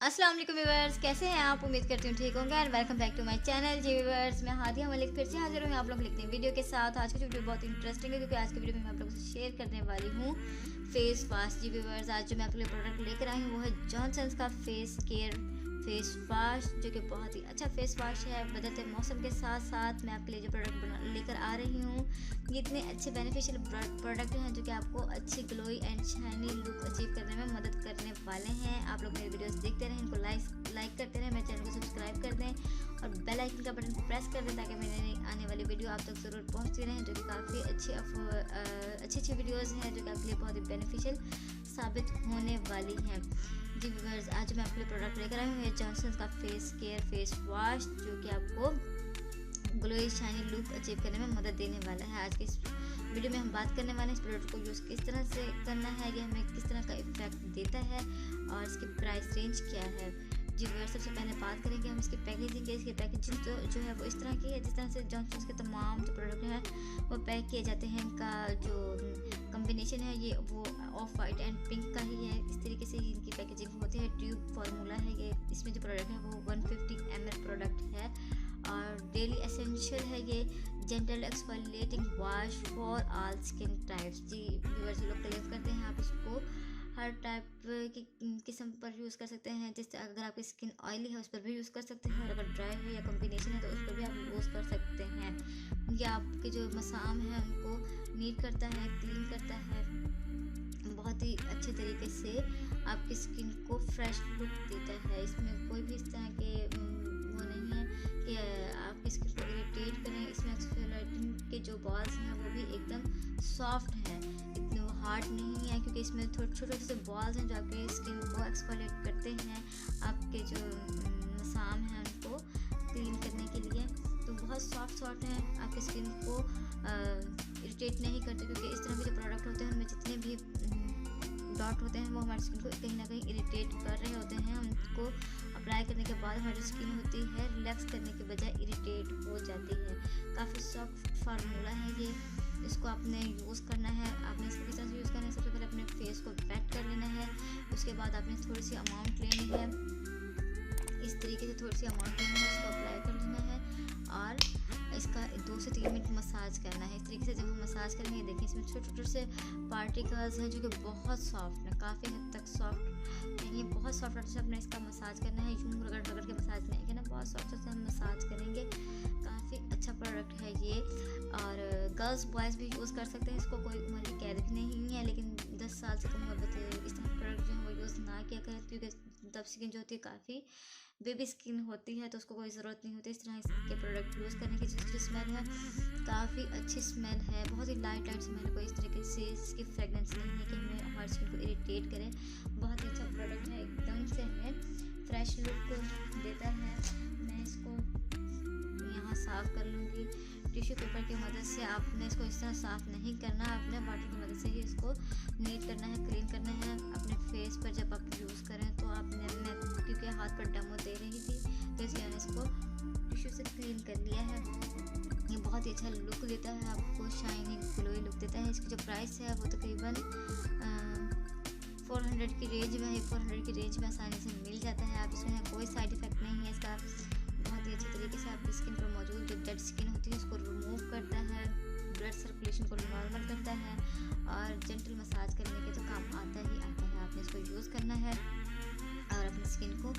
अस्सलाम वालेकुम व्यूअर्स, कैसे हैं आप? उम्मीद करती हूँ ठीक होंगे and welcome back to my channel जी व्यूअर्स। मैं हादिया मलिक फिर से हाजिर हूँ आप लोग लिखने वीडियो के साथ। आज की जो वीडियो बहुत इंटरेस्टिंग है क्योंकि आज की वीडियो में मैं आप लोगों से शेयर करने वाली हूँ फेस वाश। जी व्यूअर्स, आज जो मैं आपके लिए प्रोडक्ट लेकर आई हूँ वो है जॉनसन्स का फेस केयर फेस वाश, जो कि बहुत ही अच्छा फेस वाश है। बदलते मौसम के साथ साथ मैं आपके लिए जो प्रोडक्ट लेकर आ रही हूँ ये इतने अच्छे बेनिफिशियल प्रोडक्ट हैं जो कि आपको अच्छी glowy and shiny look achieve करने में मदद करने वाले हैं। आप लोग मेरे वीडियोस देखते रहें, इनको लाइक करते रहें, मेरे चैनल को सब्सक्राइब कर दें और बेल आइकन का बटन प्रेस कर दें ताकि मेरे आने वाली वीडियो आप तक ज़रूर पहुँचती रहें, जो कि काफ़ी अच्छी वीडियोज़ हैं जो कि आपके लिए बहुत ही बेनिफिशियल साबित होने वाली हैं। जी व्यूअर्स, आज मैं आपके लिए प्रोडक्ट लेकर आई हूँ जॉनसन्स का फेस केयर फेस वाश, जो कि आपको ग्लोई शाइनी लुक अचीव करने में मदद देने वाला है। आज के इस वीडियो में हम बात करने वाले हैं इस प्रोडक्ट को यूज़ किस तरह से करना है, ये हमें किस तरह का इफेक्ट देता है और इसकी प्राइस रेंज क्या है। जी व्यूअर्स, सबसे पहले बात करेंगे हम इसकी पैकेजिंग की। इसकी पैकेजिंग जो है वो इस तरह की है जिस तरह से जॉनसन्स के तमाम जो प्रोडक्ट हैं वो पैक किए जाते हैं। इनका जो कॉम्बिनेशन है ये वो ऑफ वाइट एंड पिंक का ही है। इस तरीके से इनकी पैकेजिंग होती है। ट्यूब फार्मूला है ये, इसमें जो प्रोडक्ट है वो 150 ml प्रोडक्ट है और डेली एसेंशियल है ये gentle exfoliating wash for all skin types. जी व्यूअर्स, ये लोग क्लेम करते हैं आप इसको हर टाइप की किस्म पर यूज़ कर सकते हैं। जैसे अगर आपकी स्किन ऑयली है उस पर भी यूज़ कर सकते हैं और अगर ड्राई है या कॉम्बिनेशन है तो उस पर भी आप यूज़ कर सकते हैं। ये आपके जो मसाम है उनको नीट करता है, क्लीन करता है, बहुत ही अच्छे तरीके से आपकी स्किन को फ्रेश लुक देता है। इसमें कोई भी इस तरह के वो नहीं है कि आपकी स्किन को इरिटेट करें। इसमें एक्सफोलिएटिंग के जो बॉल्स हैं वो भी एकदम सॉफ्ट हैं, इतने हार्ड नहीं है क्योंकि इसमें छोटे छोटे से बॉल्स हैं जो आपके स्किन को एक्सफोलिएट करते हैं, आपके जो मसाम हैं उनको क्लीन करने के लिए। तो बहुत सॉफ्ट हैं, आपकी स्किन को इरिटेट नहीं करते क्योंकि इस तरह के जो प्रोडक्ट होते हैं उनमें जितने भी डॉट होते हैं वो हमारी स्किन को कहीं ना कहीं इरिटेट कर रहे होते हैं। उनको अप्लाई करने के बाद हमारी स्किन होती है रिलैक्स करने के बजाय इरिटेट हो जाती है। काफ़ी सॉफ्ट फार्मूला है ये, इसको आपने यूज़ करना है। आपने इसको किस तरह से यूज़ करना है, सबसे पहले अपने फेस को वेट कर लेना है। उसके बाद आपने थोड़ी सी अमाउंट लेनी है, इस तरीके से थोड़ी सी अमाउंट लेनी है, उसको अप्लाई कर लेना है और इसका 2 से 3 मिनट मसाज करना है। इस तरीके से जब हम मसाज करेंगे देखिए इसमें छोटे छोटे से पार्टिकल्स हैं जो कि बहुत सॉफ्ट है, काफ़ी हद तक सॉफ्ट है। ये बहुत सॉफ्ट से अपने इसका मसाज करना है, यूँ रगड़ के मसाज नहीं करना, बहुत सॉफ्ट से हम मसाज करेंगे। काफ़ी अच्छा प्रोडक्ट है ये और गर्ल्स बॉयज़ भी यूज़ कर सकते हैं इसको, कोई उम्र की कैद भी नहीं है। लेकिन 10 साल से कम उम्र के इस तरह प्रोडक्ट जो है वो यूज़ ना किया करें क्योंकि तब स्किन जो होती है काफ़ी बेबी स्किन होती है तो उसको कोई ज़रूरत नहीं होती इस तरह के प्रोडक्ट यूज़ करने की। जिसकी स्मेल है काफ़ी अच्छी स्मेल है, बहुत ही लाइट स्मेल है, कोई इस तरीके से इसकी फ्रेगनेंस नहीं है कि हमें हमारी स्किन को इरिटेट करे। बहुत ही अच्छा प्रोडक्ट है, एकदम से हमें फ्रेश लुक देता है। मैं इसको यहाँ साफ़ कर लूँगी टिश्यू पेपर की मदद से। आपने इसको इस तरह साफ़ नहीं करना, अपने वाटर की मदद से ही इसको नीट करना है, क्लीन करना है अपने फेस पर। जब आप यूज़ करें तो आपने क्योंकि हाथ पर डेमो दे रही थी तो इसलिए मैंने इसको टिश्यू से क्लीन कर लिया है। ये बहुत ही अच्छा लुक देता है, आपको शाइनिंग ग्लोई लुक देता है। इसकी जो प्राइस है वो तकरीबन 400 की रेंज में है। 400 की रेंज में आसानी से मिल जाता है। आप इसमें कोई साइड इफ़ेक्ट नहीं है इसका, बहुत ही अच्छे तरीके से आपकी स्किन पर मौजूद जो डेड स्किन होती है उसको रिमूव करता है, ब्लड सर्कुलेशन को नॉर्मल करता है और जेंटल मसाज करने के तो काम आता ही आता है। आपने इसको यूज़ करना है और अपनी स्किन को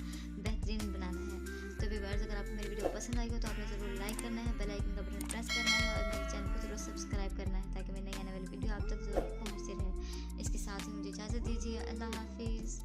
बेहतरीन बनाना है। तो व्यूअर्स, अगर आपको मेरी वीडियो पसंद आई हो तो आपने ज़रूर लाइक करना है, बेल आइकन का बटन प्रेस करना है और मेरे चैनल को ज़रूर सब्सक्राइब करना है ताकि मेरी नई आने वाली वीडियो आप तक ज़रूर पहुँचती रहे। इसके साथ ही मुझे इजाज़त दीजिए। अल्लाह हाफिज़।